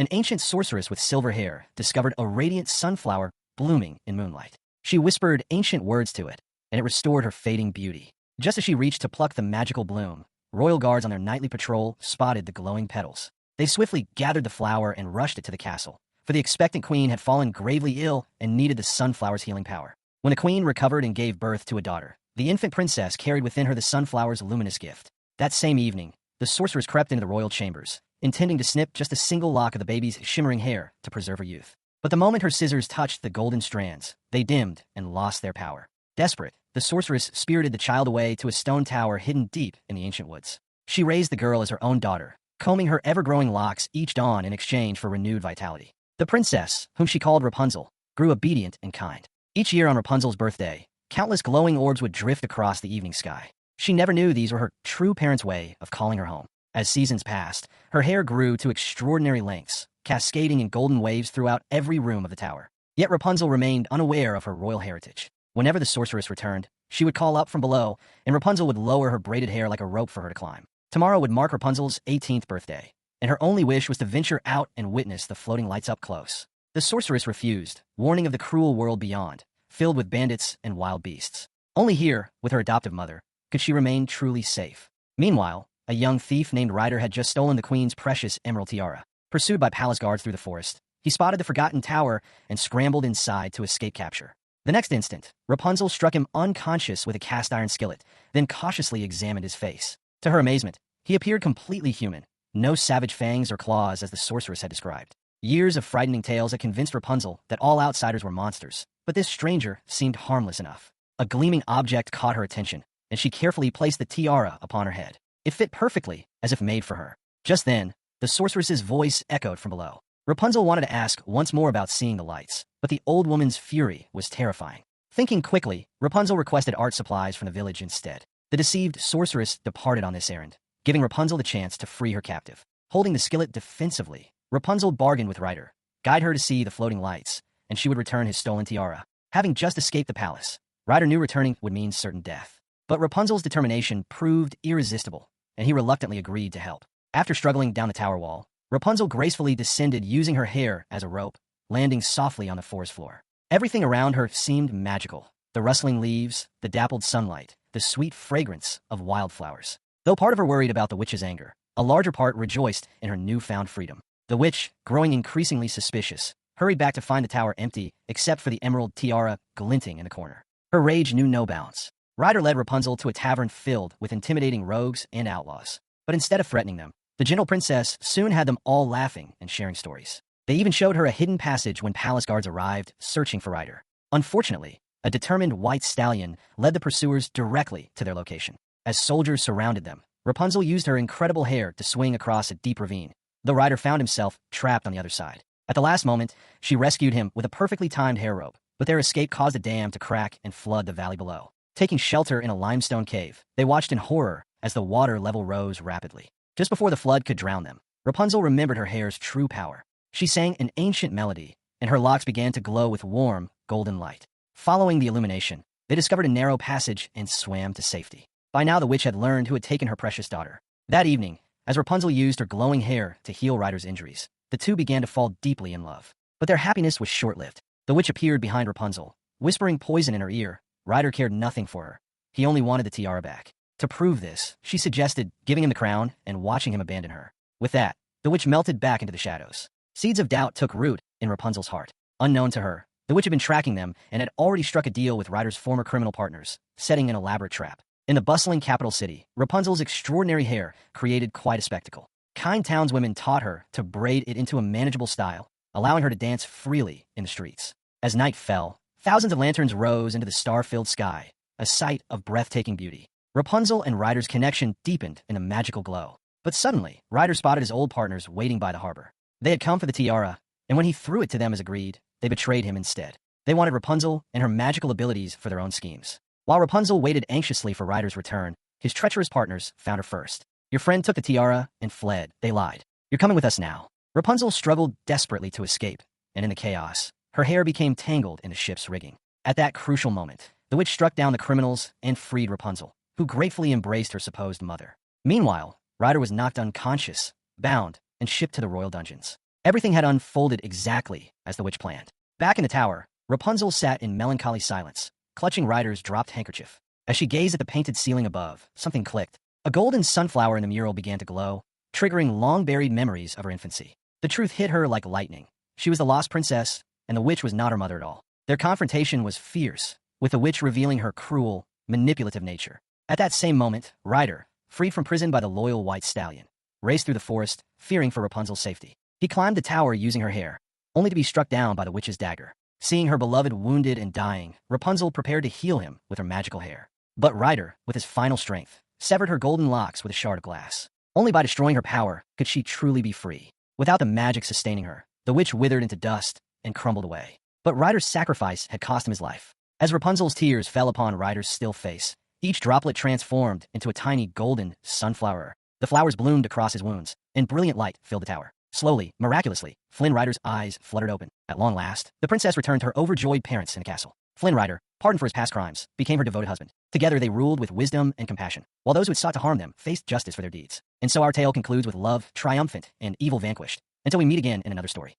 An ancient sorceress with silver hair discovered a radiant sunflower blooming in moonlight. She whispered ancient words to it, and it restored her fading beauty. Just as she reached to pluck the magical bloom, royal guards on their nightly patrol spotted the glowing petals. They swiftly gathered the flower and rushed it to the castle, for the expectant queen had fallen gravely ill and needed the sunflower's healing power. When the queen recovered and gave birth to a daughter, the infant princess carried within her the sunflower's luminous gift. That same evening, the sorceress crept into the royal chambers, intending to snip just a single lock of the baby's shimmering hair to preserve her youth. But the moment her scissors touched the golden strands, they dimmed and lost their power. Desperate, the sorceress spirited the child away to a stone tower hidden deep in the ancient woods. She raised the girl as her own daughter, combing her ever-growing locks each dawn in exchange for renewed vitality. The princess, whom she called Rapunzel, grew obedient and kind. Each year on Rapunzel's birthday, countless glowing orbs would drift across the evening sky. She never knew these were her true parents' way of calling her home. As seasons passed, her hair grew to extraordinary lengths, cascading in golden waves throughout every room of the tower. Yet Rapunzel remained unaware of her royal heritage. Whenever the sorceress returned, she would call up from below, and Rapunzel would lower her braided hair like a rope for her to climb. Tomorrow would mark Rapunzel's 18th birthday, and her only wish was to venture out and witness the floating lights up close. The sorceress refused, warning of the cruel world beyond, filled with bandits and wild beasts. Only here, with her adoptive mother, could she remain truly safe. Meanwhile, a young thief named Ryder had just stolen the queen's precious emerald tiara. Pursued by palace guards through the forest, he spotted the forgotten tower and scrambled inside to escape capture. The next instant, Rapunzel struck him unconscious with a cast-iron skillet, then cautiously examined his face. To her amazement, he appeared completely human, no savage fangs or claws as the sorceress had described. Years of frightening tales had convinced Rapunzel that all outsiders were monsters, but this stranger seemed harmless enough. A gleaming object caught her attention, and she carefully placed the tiara upon her head. It fit perfectly, as if made for her. Just then, the sorceress's voice echoed from below. Rapunzel wanted to ask once more about seeing the lights, but the old woman's fury was terrifying. Thinking quickly, Rapunzel requested art supplies from the village instead. The deceived sorceress departed on this errand, giving Rapunzel the chance to free her captive. Holding the skillet defensively, Rapunzel bargained with Ryder, guide her to see the floating lights, and she would return his stolen tiara. Having just escaped the palace, Ryder knew returning would mean certain death. But Rapunzel's determination proved irresistible, and he reluctantly agreed to help. After struggling down the tower wall, Rapunzel gracefully descended using her hair as a rope, landing softly on the forest floor. Everything around her seemed magical. The rustling leaves, the dappled sunlight, the sweet fragrance of wildflowers. Though part of her worried about the witch's anger, a larger part rejoiced in her newfound freedom. The witch, growing increasingly suspicious, hurried back to find the tower empty except for the emerald tiara glinting in the corner. Her rage knew no bounds. Ryder led Rapunzel to a tavern filled with intimidating rogues and outlaws. But instead of threatening them, the gentle princess soon had them all laughing and sharing stories. They even showed her a hidden passage when palace guards arrived, searching for Ryder. Unfortunately, a determined white stallion led the pursuers directly to their location. As soldiers surrounded them, Rapunzel used her incredible hair to swing across a deep ravine, though Ryder found himself trapped on the other side. At the last moment, she rescued him with a perfectly timed hair rope, but their escape caused a dam to crack and flood the valley below. Taking shelter in a limestone cave, they watched in horror as the water level rose rapidly. Just before the flood could drown them, Rapunzel remembered her hair's true power. She sang an ancient melody, and her locks began to glow with warm, golden light. Following the illumination, they discovered a narrow passage and swam to safety. By now the witch had learned who had taken her precious daughter. That evening, as Rapunzel used her glowing hair to heal Ryder's injuries, the two began to fall deeply in love. But their happiness was short-lived. The witch appeared behind Rapunzel, whispering poison in her ear. Ryder cared nothing for her. He only wanted the tiara back. To prove this, she suggested giving him the crown and watching him abandon her. With that, the witch melted back into the shadows. Seeds of doubt took root in Rapunzel's heart. Unknown to her, the witch had been tracking them and had already struck a deal with Ryder's former criminal partners, setting an elaborate trap. In the bustling capital city, Rapunzel's extraordinary hair created quite a spectacle. Kind townswomen taught her to braid it into a manageable style, allowing her to dance freely in the streets. As night fell, thousands of lanterns rose into the star-filled sky, a sight of breathtaking beauty. Rapunzel and Ryder's connection deepened in a magical glow. But suddenly, Ryder spotted his old partners waiting by the harbor. They had come for the tiara, and when he threw it to them as agreed, they betrayed him instead. They wanted Rapunzel and her magical abilities for their own schemes. While Rapunzel waited anxiously for Ryder's return, his treacherous partners found her first. Your friend took the tiara and fled, they lied. You're coming with us now. Rapunzel struggled desperately to escape, and in the chaos, her hair became tangled in the ship's rigging. At that crucial moment, the witch struck down the criminals and freed Rapunzel, who gratefully embraced her supposed mother. Meanwhile, Ryder was knocked unconscious, bound, and shipped to the royal dungeons. Everything had unfolded exactly as the witch planned. Back in the tower, Rapunzel sat in melancholy silence, clutching Ryder's dropped handkerchief. As she gazed at the painted ceiling above, something clicked. A golden sunflower in the mural began to glow, triggering long-buried memories of her infancy. The truth hit her like lightning. She was the lost princess, and the witch was not her mother at all. Their confrontation was fierce, with the witch revealing her cruel, manipulative nature. At that same moment, Ryder, freed from prison by the loyal white stallion, raced through the forest, fearing for Rapunzel's safety. He climbed the tower using her hair, only to be struck down by the witch's dagger. Seeing her beloved wounded and dying, Rapunzel prepared to heal him with her magical hair. But Ryder, with his final strength, severed her golden locks with a shard of glass. Only by destroying her power could she truly be free. Without the magic sustaining her, the witch withered into dust and crumbled away. But Ryder's sacrifice had cost him his life. As Rapunzel's tears fell upon Ryder's still face, each droplet transformed into a tiny golden sunflower. The flowers bloomed across his wounds, and brilliant light filled the tower. Slowly, miraculously, Flynn Rider's eyes fluttered open. At long last, the princess returned to her overjoyed parents in the castle. Flynn Rider, pardoned for his past crimes, became her devoted husband. Together they ruled with wisdom and compassion, while those who had sought to harm them faced justice for their deeds. And so our tale concludes with love triumphant and evil vanquished. Until we meet again in another story.